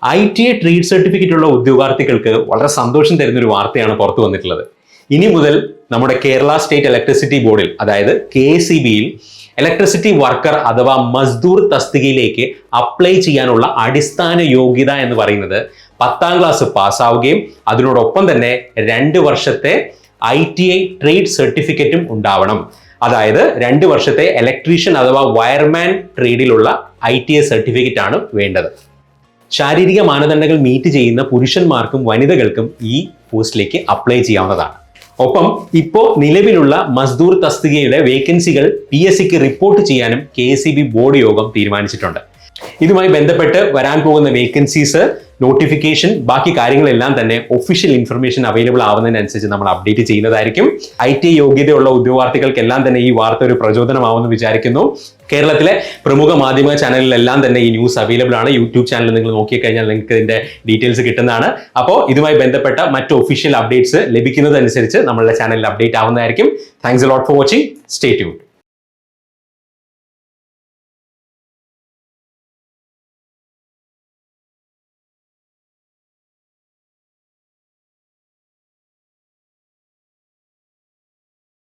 ITA trade certificate ഉള്ള ഉദ്യോഗാർത്ഥികൾക്ക് വളരെ സന്തോഷം തരുന്ന ഒരു വാർത്തയാണ് പുറത്തു വന്നിട്ടുള്ളത്. ഇനി മുതൽ നമ്മുടെ കേരള സ്റ്റേറ്റ് ഇലക്ട്രിസിറ്റി ബോർഡിൽ, അതായത് KSEBയിൽ ഇലക്ട്രിസിറ്റി വർക്കർ അഥവാ മസ്ദൂർ തസ്തികയിലേക്ക് അപ്ലൈ ചെയ്യാനുള്ള അടിസ്ഥാന യോഗ്യത എന്ന് പറയുന്നത് 10ാം ക്ലാസ് പാസ്സാവുകയും അതിനോടൊപ്പം തന്നെ 2 വർഷത്തെ ITA ട്രേഡ് സർട്ടിഫിക്കറ്റും ഉണ്ടാവണം. അതായത് 2 വർഷത്തെ ഇലക്ട്രീഷ്യൻ അഥവാ വയർമാൻ ട്രേഡിലുള്ള ITA സർട്ടിഫിക്കറ്റ് ആണ് വേണ്ടത്. ശാരീരിക മാനദണ്ഡങ്ങൾ മീറ്റ് ചെയ്യുന്ന പുരുഷന്മാർക്കും വനിതകൾക്കും ഈ പോസ്റ്റിലേക്ക് അപ്ലൈ ചെയ്യാവുന്നതാണ്. ഒപ്പം ഇപ്പോൾ നിലവിലുള്ള മസ്ദൂർ തസ്തികയുടെ വേക്കൻസികൾ PSCക്ക് റിപ്പോർട്ട് ചെയ്യാനും KSEB ബോർഡ് യോഗം തീരുമാനിച്ചിട്ടുണ്ട്. ഇതുമായി ബന്ധപ്പെട്ട് വരാൻ പോകുന്ന വേക്കൻസീസ്, നോട്ടിഫിക്കേഷൻ, ബാക്കി കാര്യങ്ങളെല്ലാം തന്നെ ഒഫീഷ്യൽ ഇൻഫർമേഷൻ അവൈലബിൾ ആവുന്നതിനനുസരിച്ച് നമ്മൾ അപ്ഡേറ്റ് ചെയ്യുന്നതായിരിക്കും. ITA യോഗ്യതയുള്ള ഉദ്യോഗാർത്ഥികൾക്കെല്ലാം തന്നെ ഈ വാർത്ത ഒരു പ്രചോദനമാവുമെന്ന് വിചാരിക്കുന്നു. കേരളത്തിലെ പ്രമുഖ മാധ്യമ ചാനലിലെല്ലാം തന്നെ ഈ ന്യൂസ് അവൈലബിൾ ആണ്. യൂട്യൂബ് ചാനൽ നിങ്ങൾ നോക്കിക്കഴിഞ്ഞാൽ നിങ്ങൾക്ക് ഇതിന്റെ ഡീറ്റെയിൽസ് കിട്ടുന്നതാണ്. അപ്പോൾ ഇതുമായി ബന്ധപ്പെട്ട മറ്റ് ഒഫീഷ്യൽ അപ്ഡേറ്റ്സ് ലഭിക്കുന്നതനുസരിച്ച് നമ്മളുടെ ചാനലിൽ അപ്ഡേറ്റ് ആവുന്നതായിരിക്കും. Thanks a lot for watching. Stay tuned.